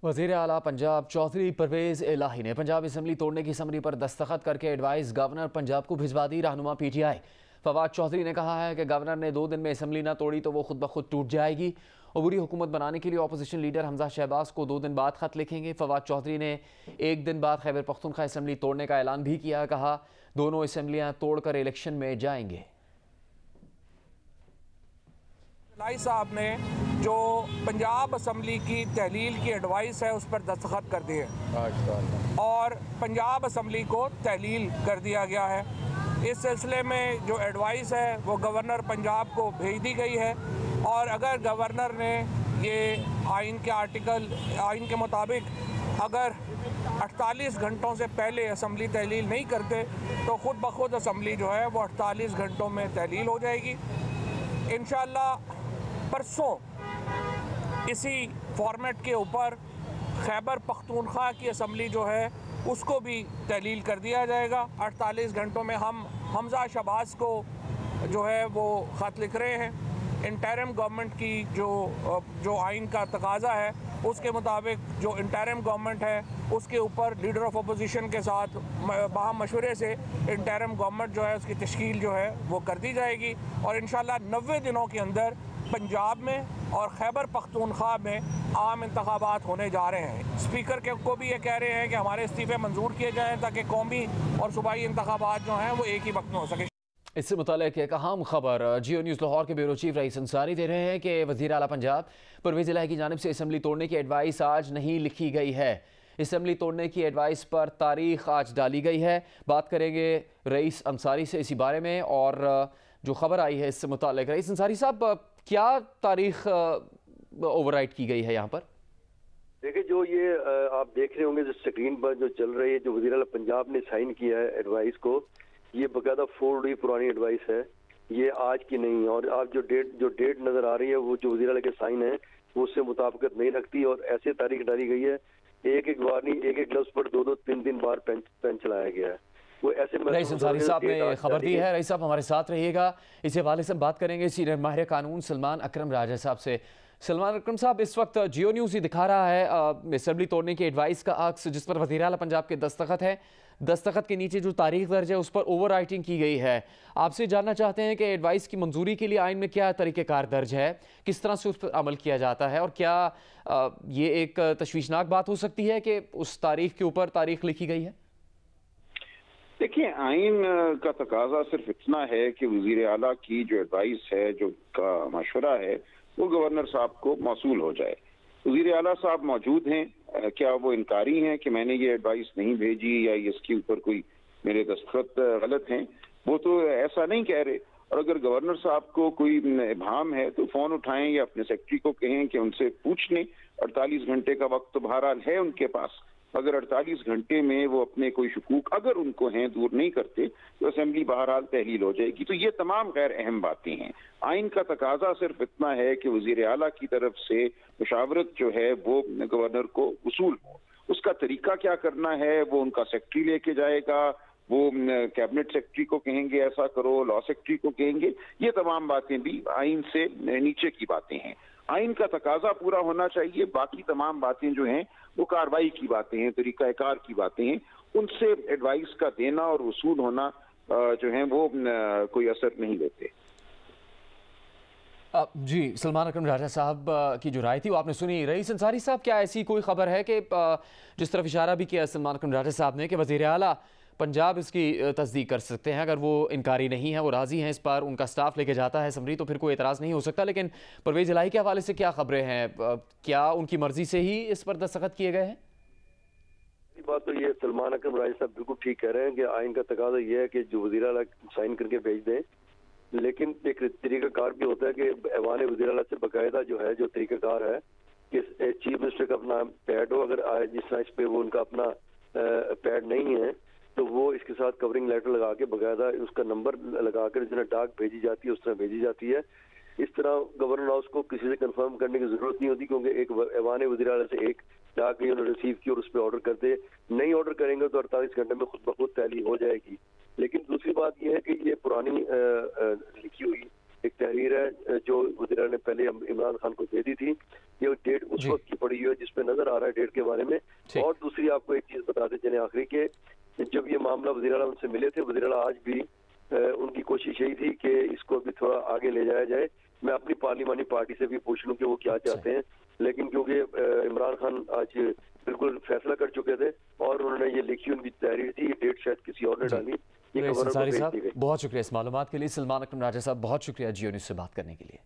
वज़ीर आला पंजाब चौधरी परवेज़ इलाही ने पंजाब असम्बली तोड़ने की समरी पर दस्तखत करके एडवाइस गवर्नर पंजाब को भिजवा दी। रहनुमा PTI फवाद चौधरी ने कहा है कि गवर्नर ने 2 दिन में असम्बली ना तोड़ी तो वो खुद ब खुद टूट जाएगी। अबूरी हुकूमत बनाने के लिए अपोजिशन लीडर हमजा शहबाज को 2 दिन बाद खत लिखेंगे। फवाद चौधरी ने 1 दिन बाद खैबर पख्तूनख्वा असम्बली तोड़ने का ऐलान भी किया। कहा दोनों असम्बलियाँ तोड़कर इलेक्शन में जाएंगे। इलाही साहब ने जो पंजाब असम्बली की तहलील की एडवाइस है उस पर दस्तखत कर दिए और पंजाब असम्बली को तहलील कर दिया गया है। इस सिलसिले में जो एडवाइस है वो गवर्नर पंजाब को भेज दी गई है और अगर गवर्नर ने ये आइन के मुताबिक अगर 48 घंटों से पहले असम्बली तहलील नहीं करते तो खुद ब खुद असम्बली जो है वो 48 घंटों में तहलील हो जाएगी। इंशाअल्लाह परसों इसी फॉर्मेट के ऊपर खैबर पख्तूनख्वा की असम्बली जो है उसको भी तहलील कर दिया जाएगा। 48 घंटों में हम हमजा शहबाज को जो है वो ख़त लिख रहे हैं। इंटरिम गवर्नमेंट की जो आइन का तकाजा है उसके मुताबिक जो इंटरिम गवर्नमेंट है उसके ऊपर लीडर ऑफ अपोजिशन के साथ बाहम मशवरे से इंटरिम गवर्नमेंट जो है उसकी तश्कील जो है वो कर दी जाएगी और इंशाअल्लाह 90 दिनों के अंदर पंजाब में और खैबर पख्तूनख्वा में आम इंतखाबात होने जा रहे हैं। स्पीकर को भी ये कह रहे हैं कि हमारे इस्तीफ़े मंजूर किए जाएँ ताकि कौमी और सूबाई इंतखाबात जो हैं वो एक ही वक्त में हो सके। इससे मुताल्लिक़ एक अहम खबर जियो न्यूज़ लाहौर के ब्यूरो चीफ रईस अंसारी दे रहे हैं कि वज़ीर आला पंजाब परवेज़ इलाही की जानिब से असम्बली तोड़ने की एडवाइस आज नहीं लिखी गई है। असम्बली तोड़ने की एडवाइस पर तारीख आज डाली गई है। बात करेंगे रईस अंसारी से इसी बारे में और जो खबर आई है इससे मुताल्लिक़। रईस अंसारी साहब, क्या तारीख ओवरराइट की गई है यहाँ पर? देखिए, जो ये आप देख रहे होंगे जो स्क्रीन पर जो चल रही है, जो वज़ीर आला पंजाब ने साइन किया है एडवाइस को, ये बाकायदा 4 डी पुरानी एडवाइस है, ये आज की नहीं है। और आप जो डेट नजर आ रही है वो जो वज़ीर आला के साइन है वो उससे मुताबिकत नहीं रखती और ऐसे तारीख डाली गई है एक बार नहीं, एक लफ्ज पर 2-3 बार पेन चलाया गया है। वो ऐसे रईस अंसारी साहब ने खबर दी है। रईस साहब हमारे साथ रहिएगा, इस हवाले से बात करेंगे सीनियर माहिर कानून सलमान अकरम राजा साहब से। सलमान अकरम साहब, इस वक्त जियो न्यूज़ ही दिखा रहा है असम्बली तोड़ने की एडवाइस का अक्स जिस पर वज़ीर आला पंजाब के दस्तखत है। दस्तखत के नीचे जो तारीख दर्ज है उस पर ओवर राइटिंग की गई है। आपसे जानना चाहते हैं कि एडवाइस की मंजूरी के लिए आइन में क्या तरीक़ेकार दर्ज है, किस तरह से उस पर अमल किया जाता है और क्या ये एक तशवीशनाक बात हो सकती है कि उस तारीख के ऊपर तारीख लिखी गई है? देखिए, आइन का तकाजा सिर्फ इतना है कि वज़ीर आला की जो एडवाइस है, जो का मशवरा है, वो गवर्नर साहब को मौसूल हो जाए। वज़ीर आला साहब मौजूद हैं, क्या वो इनकारी हैं कि मैंने ये एडवाइस नहीं भेजी या इसके ऊपर कोई मेरे दस्तखत गलत हैं? वो तो ऐसा नहीं कह रहे। और अगर गवर्नर साहब को कोई इब्हाम है तो फ़ोन उठाएं या अपने सेक्रेटरी को कहें कि उनसे पूछ लें। 48 घंटे का वक्त तो बहरहाल है उनके पास। अगर 48 घंटे में वो अपने कोई शकूक अगर उनको हैं दूर नहीं करते तो असेंबली बहरहाल तहलील हो जाएगी। तो ये तमाम गैर अहम बातें हैं। आइन का तकाजा सिर्फ इतना है कि वज़ीर आला की तरफ से मुशावरत जो है वो गवर्नर को वसूल हो। उसका तरीका क्या करना है वो उनका सेक्रेटरी लेके जाएगा, वो कैबिनेट सेक्रेटरी को कहेंगे ऐसा करो, लॉ सेक्रेटरी को कहेंगे। ये तमाम बातें भी आइन से नीचे की बातें हैं। आइन का तकाजा पूरा होना चाहिए, बाकी तमाम बातें जो हैं वो कार्रवाई की बातें हैं, तरीकाकार की बातें हैं। उनसे एडवाइस का देना और वसूल होना जो है वो कोई असर नहीं लेते। जी, सलमान अकरम राजा साहब की जो राय थी वो आपने सुनी। रईस अंसारी साहब, क्या ऐसी कोई खबर है कि जिस तरफ इशारा भी किया सलमान अकरम राजा साहब ने कि वज़ीर आला पंजाब इसकी तस्दीक कर सकते हैं, अगर वो इनकारी नहीं है, वो राज़ी हैं इस पर, उनका स्टाफ लेके जाता है असम्बली तो फिर कोई एतराज़ नहीं हो सकता। लेकिन परवेज़ इलाही के हवाले से क्या खबरें हैं? क्या उनकी मर्जी से ही इस पर दस्तखत किए गए हैं? बात तो ये सलमान अकरम राजा साहब बिल्कुल ठीक कह रहे हैं कि आइन का तकाजा ये है कि जो वज़ीर आला साइन करके भेज दें, लेकिन एक तरीकाकार भी होता है कि ऐवान वज़ीर आला से बाकायदा जो है जो तरीकाकार है कि चीफ मिनिस्टर का अपना पैड हो, अगर जिस तरह इस पे वो उनका अपना पैड नहीं है तो वो इसके साथ कवरिंग लेटर लगा के बाकायदा उसका नंबर लगा कर जिस तरह डाक भेजी जाती है उस तरह भेजी जाती है। इस तरह गवर्नर हाउस को किसी से कंफर्म करने की जरूरत नहीं होती क्योंकि एक ऐवान वज़ीर आला से एक डाक गई, उन्होंने रिसीव की और उस पर ऑर्डर कर दे। नहीं ऑर्डर करेंगे तो 48 घंटे में खुद ब खुद तहलील हो जाएगी। लेकिन दूसरी बात यह है कि ये पुरानी लिखी हुई एक तहरीर है जो वज़ीर आला ने पहले इमरान खान को दे दी थी। ये डेट उस वक्त की पड़ी हुई है जिसपे नजर आ रहा है डेट के बारे में। और दूसरी आपको एक चीज बताते चले आखिरी के, जब ये मामला वज़ीर आला उनसे मिले थे, वज़ीर आला आज भी उनकी कोशिश यही थी कि इसको भी थोड़ा आगे ले जाया जाए। मैं अपनी पार्लिमानी पार्टी से भी पूछ लूं कि वो क्या चाहते हैं, लेकिन क्योंकि इमरान खान आज बिल्कुल फैसला कर चुके थे और उन्होंने ये लिखी उनकी तहरीर थी, ये डेट शायद किसी और ने डाली, ये गवर्नर को भेज दी गई। बहुत शुक्रिया इस मालूमात के लिए। सलमान अकरम राजा साहब बहुत शुक्रिया जियो न्यूज़ से बात करने के लिए।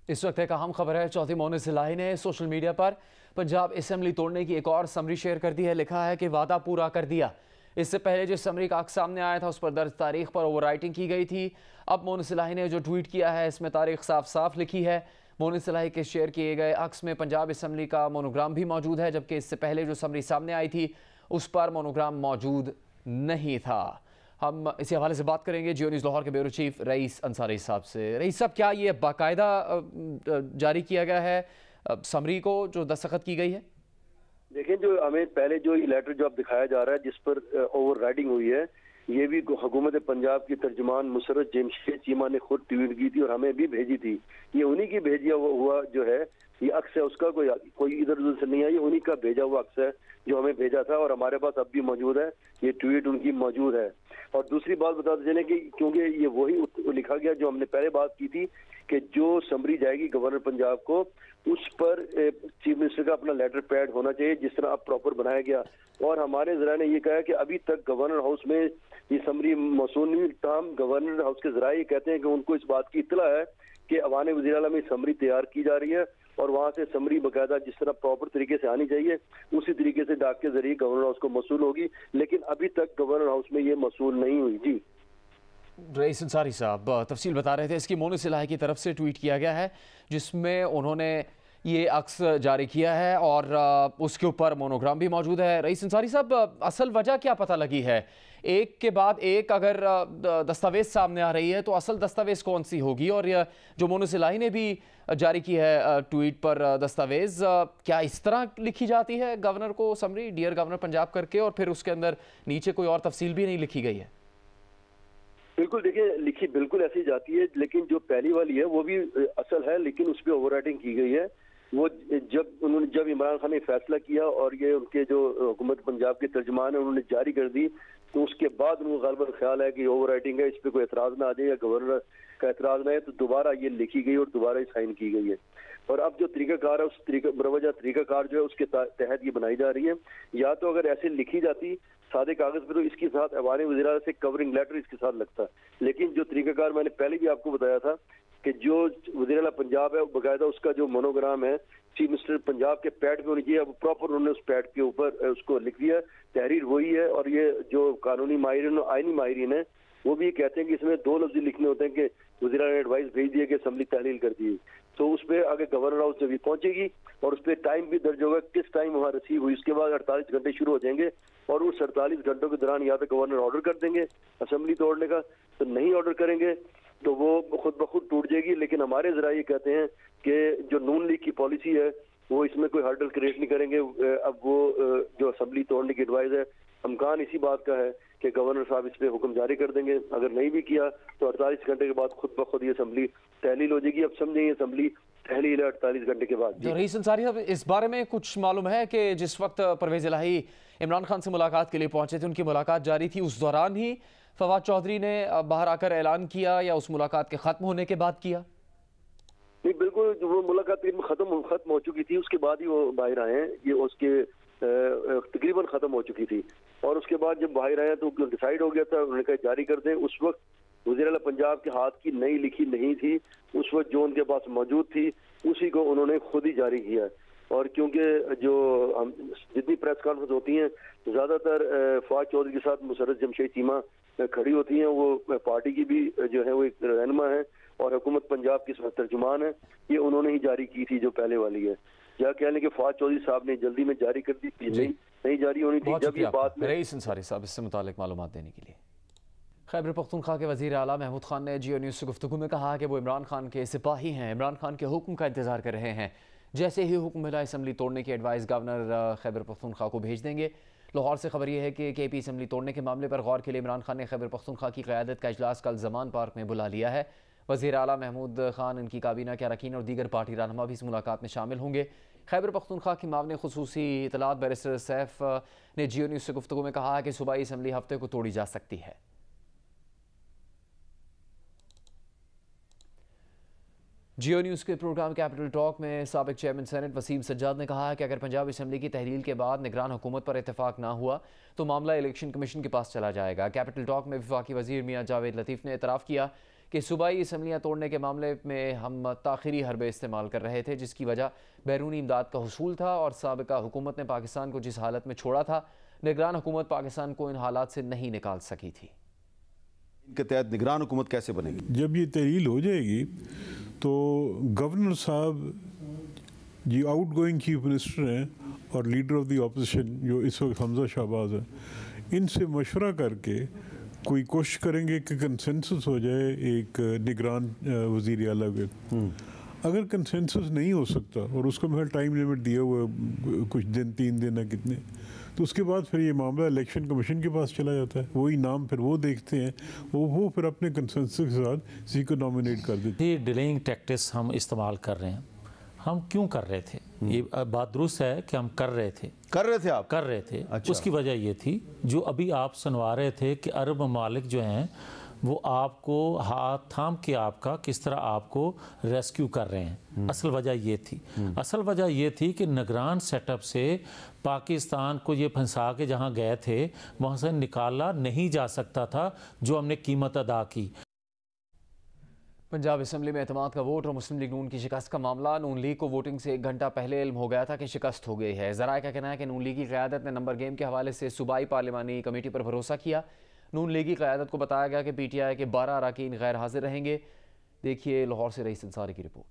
इस वक्त एक अहम खबर है, चौथी मोनिस इलाही ने सोशल मीडिया पर पंजाब असेंबली तोड़ने की एक और समरी शेयर कर दी है। लिखा है कि वादा पूरा कर दिया। इससे पहले जो समरी का अक्स सामने आया था उस पर दर्ज तारीख पर ओवर राइटिंग की गई थी। अब मोनिस इलाही ने जो ट्वीट किया है इसमें तारीख साफ साफ लिखी है। मोनिस इलाही के शेयर किए गए अक्स में पंजाब असेंबली का मोनोग्राम भी मौजूद है, जबकि इससे पहले जो समरी सामने आई थी उस पर मोनोग्राम मौजूद नहीं था। हम इसी हवाले से बात करेंगे जियो न्यूज़ लाहौर के ब्यूरो चीफ रईस अंसारी साहब से। रईस साहब, क्या ये बाकायदा जारी किया गया है समरी को जो दस्तखत की गई है? देखें, जो हमें पहले जो लेटर जो अब दिखाया जा रहा है जिस पर ओवर राइडिंग हुई है, ये भी हुकूमत पंजाब की तर्जुमान मुसर्रत जमशेद चीमा ने खुद ट्वीट की थी और हमें भी भेजी थी। ये उन्हीं की भेजा हुआ जो है ये अक्स है, उसका कोई इधर उधर से नहीं है, ये उन्हीं का भेजा हुआ अक्स है जो हमें भेजा था और हमारे पास अब भी मौजूद है, ये ट्वीट उनकी मौजूद है। और दूसरी बात बताते चले कि क्योंकि ये वही लिखा गया जो हमने पहले बात की थी कि जो समरी जाएगी गवर्नर पंजाब को उस पर चीफ मिनिस्टर का अपना लेटर पैड होना चाहिए जिस तरह अब प्रॉपर बनाया गया। और हमारे जरा ने ये कहा कि अभी तक गवर्नर हाउस में ये समरी मौसूल नहीं, तमाम गवर्नर हाउस के जरा ये कहते हैं कि उनको इस बात की इत्तला है कि अवान वज़ीर आला में समरी तैयार की जा रही है और वहाँ से समरी बाकायदा जिस तरह प्रॉपर तरीके से आनी चाहिए उसी तरीके से डाक के जरिए गवर्नर हाउस को मौसूल होगी, लेकिन अभी तक गवर्नर हाउस में ये मौसूल नहीं हुई। जी रईस अंसारी साहब तफसील बता रहे थे। इसकी मोनिस इलाही की तरफ से ट्वीट किया गया है जिसमें उन्होंने ये अक्स जारी किया है और उसके ऊपर मोनोग्राम भी मौजूद है। रईस अंसारी साहब, असल वजह क्या पता लगी है? एक के बाद एक अगर दस्तावेज सामने आ रही है तो असल दस्तावेज कौन सी होगी? और जो मोनिस इलाही ने भी जारी की है ट्वीट पर दस्तावेज, क्या इस तरह लिखी जाती है गवर्नर को समरी, डियर गवर्नर पंजाब करके, और फिर उसके अंदर नीचे कोई और तफसील भी नहीं लिखी गई है? बिल्कुल, देखिए लिखी बिल्कुल ऐसी जाती है, लेकिन जो पहली वाली है वो भी असल है लेकिन उस पर ओवर राइटिंग की गई है। वो जब इमरान खान ने फैसला किया और ये उनके जो हुकूमत पंजाब के तर्जुमान है उन्होंने जारी कर दी, तो उसके बाद उनको गलबन ख्याल है कि ओवर राइटिंग है, इस पर कोई एतराज ना आ जाए या गवर्नर का एतराज ना है, तो दोबारा ये लिखी गई और दोबारा साइन की गई है। और अब जो तरीकाकार है उस बरवजा तरीकाकार जो है उसके तहत ये बनाई जा रही है। या तो अगर ऐसे लिखी जाती सादे कागज पे तो इसके साथ अवानी वज़ीर से कवरिंग लेटर इसके साथ लगता, लेकिन जो तरीकाकार मैंने पहले भी आपको बताया था कि जो वज़ीर आला पंजाब है बाकायदा उसका जो मोनोग्राम है चीफ मिनिस्टर पंजाब के पैड पे होनी चाहिए। अब प्रॉपर उन्होंने उस पैड के ऊपर उसको लिख दिया, तहरीर वही है। और ये जो कानूनी माहिरीन और आईनी माहिरीन है वो भी कहते हैं कि इसमें दो लफ्ज़ लिखने होते हैं कि वज़ीर आला ने एडवाइस भेज दिया कि असेंबली तहलील कर दी, तो उस पर आगे गवर्नर हाउस जब भी पहुंचेगी और उस पर टाइम भी दर्ज होगा किस टाइम वहाँ रिसीव हुई, उसके बाद 48 घंटे शुरू हो जाएंगे और उस 48 घंटों के दौरान या तो गवर्नर ऑर्डर कर देंगे असेंबली तोड़ने का, तो नहीं ऑर्डर करेंगे तो वो खुद ब खुद टूट जाएगी। लेकिन हमारे जरा ये कहते हैं कि जो नून लीग की पॉलिसी है वो इसमें कोई हर्डल क्रिएट नहीं करेंगे। अब वो जो असेंबली तोड़ने की एडवाइस है, अमकान इसी बात का है कि गवर्नर साहब इस पे हुक्म जारी कर देंगे। अगर नहीं भी किया तो 48 घंटे के बाद खुद ब खुद ये असेंबली तहलील हो जाएगी। अब समझेंगे असेंबली तहलील है 48 घंटे के बाद। रईस अंसारी साहब, इस बारे में कुछ मालूम है कि जिस वक्त परवेज इलाही इमरान खान से मुलाकात के लिए पहुंचे थे, उनकी मुलाकात जारी थी, उस दौरान ही फवाद चौधरी ने बाहर आकर ऐलान किया या उस मुलाकात के खत्म होने के बाद किया? नहीं, बिल्कुल वो मुलाकात खत्म हो चुकी थी, उसके बाद ही वो बाहर आए हैं। ये उसके तकरीबन खत्म हो चुकी थी और उसके बाद जब बाहर आए तो डिसाइड हो गया था, उन्होंने कहा जारी कर दें। उस वक्त वज़ीर आला पंजाब के हाथ की नई लिखी नहीं थी, उस वक्त जो उनके पास मौजूद थी उसी को उन्होंने खुद ही जारी किया। और क्योंकि जो जितनी प्रेस कॉन्फ्रेंस होती हैं ज़्यादातर फवाद चौधरी के साथ मुसर्रत जमशेद चीमा खड़ी होती हैं, वो पार्टी की भी जो है वो एक रहनुमा है और हुकूमत पंजाब की तर्जुमान है, ये उन्होंने ही जारी की थी जो पहले वाली है। या कह लें कि फवाद चौधरी साहब ने जल्दी में जारी कर दी, नहीं जारी होनी थी। जब ये बात में रईस अंसारी साहब इससे मुतालिक मालूमात देने के लिए। खैबर पख्तूनख्वा के वज़ीर आला महमूद खान ने जियो न्यूज़ से गुफ्तगू में कहा कि वो इमरान खान के सिपाही हैं, इमरान खान के हुक्म का इंतज़ार कर रहे हैं। जैसे ही हुक्म मिला असेंबली तोड़ने की एडवाइस गवर्नर खैबर पख्तूनख्वा को भेज देंगे। लाहौर से खबर यह है कि KP असेंबली तोड़ने के मामले पर गौर के लिए इमरान खान ने खैबर पख्तूनख्वा की क़यादत का इजलास कल ज़मान पार्क में बुला लिया है। वज़ीर आला महमूद खान, इनकी काबीना के अरकान और दीगर पार्टी रहनुमा भी इस मुलाकात में शामिल होंगे। खैबर पख्तूनख्वा की मामले खुसूसी इतलात बैरिस्टर सैफ ने जियो न्यूज़ से गुफ्तगू में कहा है कि सूबाई असम्बली हफ्ते को तोड़ी जा सकती है। जियो न्यूज़ के प्रोग्राम कैपिटल टॉक में साबिक चेयरमैन सेनेट वसीम सज्जाद ने कहा है कि अगर पंजाब असम्बली की तहलील के बाद निगरान हुकूमत पर इतफाक ना हुआ तो मामला इलेक्शन कमीशन के पास चला जाएगा। कैपिटल टॉक में वफाकी वज़ीर मियाँ जावेद लतीफ़ ने एतराफ़ किया कि सूबाई असम्बलियाँ तोड़ने के मामले में हम ताख़िरी हरबे इस्तेमाल कर रहे थे, जिसकी वजह बैरूनी इमदाद का हुसूल था और साबिका हुकूमत ने पाकिस्तान को जिस हालत में छोड़ा था, निगरान हुकूमत पाकिस्तान को इन हालात से नहीं निकाल सकी थी। इनके तहत निगरान हुकूमत कैसे बनेगी? जब ये तहलील हो जाएगी तो गवर्नर साहब जी आउट गोइंग चीफ मिनिस्टर हैं और लीडर ऑफ द अपोजिशन जो इस वक्त हमजा शहबाज है, इनसे मशवरा करके कोई कोशिश करेंगे कि कंसेंसस हो जाए एक निगरान वज़ीर आला के। अगर कंसेंसस नहीं हो सकता और उसको मेरा टाइम लिमिट दिया हुआ कुछ दिन, 3 दिन है कितने, तो उसके बाद फिर ये मामला इलेक्शन कमीशन के पास चला जाता है। वही नाम फिर वो देखते हैं, वो फिर अपने कंसेंसस के साथ किसी को नॉमिनेट कर देते हैं। ये डिलेइंग टैक्टिस हम इस्तेमाल कर रहे हैं। हम क्यों कर रहे थे? ये बात दुरुस्त है कि हम कर रहे थे। कर रहे थे आप? कर रहे थे। अच्छा। उसकी वजह ये थी जो अभी आप सुनवा रहे थे कि अरब ममालिक जो हैं वो आपको हाथ थाम के आपका किस तरह आपको रेस्क्यू कर रहे हैं। असल वजह ये थी। असल वजह ये थी कि निगरान सेटअप से पाकिस्तान को ये फंसा के जहाँ गए थे वहाँ से निकाला नहीं जा सकता था, जो हमने कीमत अदा की। पंजाब असम्बली में एतमाद का वोट और मुस्लिम लीग नून की शिकस्त का मामला। नून लीग को वोटिंग से 1 घंटा पहले इल्म हो गया था कि शिकस्त हो गई है। ज़राए का कहना है कि नून लीग की क़यादत ने नंबर गेम के हवाले से सूबाई पार्लिमानी कमेटी पर भरोसा किया। नून लीग की क़यादत को बताया गया कि PTI के 12 अरकान गैर हाजिर रहेंगे। देखिए लाहौर से रईस अंसारी की रिपोर्ट।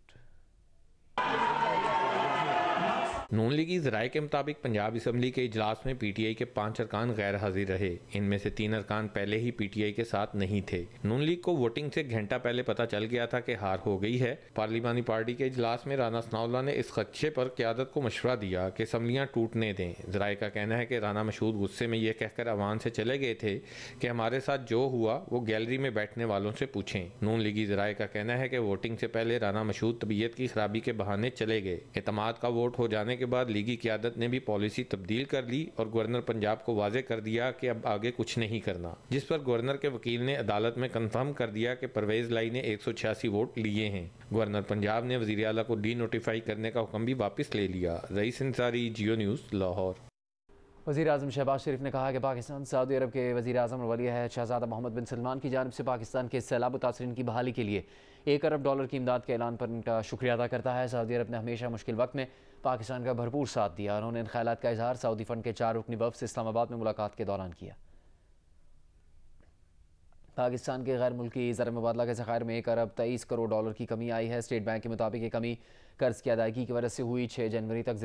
नून लीगी ज़राए के मुताबिक पंजाब असम्बली के इजलास में PTI के 5 अरकान गैर हाजिर रहे। इनमें से 3 अरकान पहले ही PTI के साथ नहीं थे। नून लीग को वोटिंग से 1 घंटा पहले पता चल गया था कि हार हो गई है। पार्लिमानी पार्टी के इजलास में राना सनाउल्लाह ने इस खदशे पर क़यादत को मशवरा दिया कि असम्बलियाँ टूटने दें। ज़राए का कहना है कि राना मशहूद गुस्से में यह कहकर अवान से चले गए थे कि हमारे साथ जो हुआ वो गैलरी में बैठने वालों से पूछें। नून लीगी ज़राए का कहना है कि वोटिंग से पहले राना मशहूद तबीयत की खराबी के बहाने चले गए। एतमाद का वोट हो जाने के बाद लीगी क़यादत ने भी पॉलिसी तब्दील कर ली और गवर्नर पंजाब को वाजे कर दिया कि अब आगे कुछ नहीं करना, जिस पर गवर्नर के वकील ने अदालत में कंफर्म कर दिया कि परवेज़ लाई ने 186 वोट लिए हैं। गवर्नर पंजाब ने वज़ीर आला को डी नोटिफाई करने का हुक्म भी वापस ले लिया। रईस अंसारी, जियो न्यूज़, लाहौर। वज़ीर आज़म शहबाज शरीफ ने कहा कि पाकिस्तान सऊदी अरब के वज़ीर आज़म और वली अहद शहज़ादा मोहम्मद बिन सलमान की जानिब से पाकिस्तान के सैलाब मुतासरीन की बहाली के लिए $1 अरब की इमदाद के ऐलान पर उनका शुक्रिया अदा करता है। सऊदी अरब ने हमेशा मुश्किल वक्त में पाकिस्तान का भरपूर साथ दिया। उन्होंने इन ख्यालात का इजहार सऊदी फ़ंड के 4 रुकनी वफ़द से इस्लामाबाद में मुलाकात के दौरान किया। पाकिस्तान के गैर मुल्की ज़र मुबादला के ज़खायर में $1 अरब $23 करोड़ की कमी आई है। स्टेट बैंक के मुताबिक ये कमी कर्ज की अदायगी की वजह से हुई। 6 जनवरी तक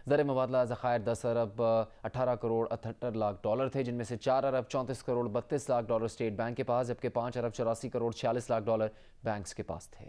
ज़र मुबादला ज़खायर $10 अरब $18 करोड़ $78 लाख थे, जिनमें से $4 अरब $34 करोड़ $32 लाख स्टेट बैंक के पास, जबकि $5 अरब $84 करोड़ $46 लाख बैंक्स के पास थे।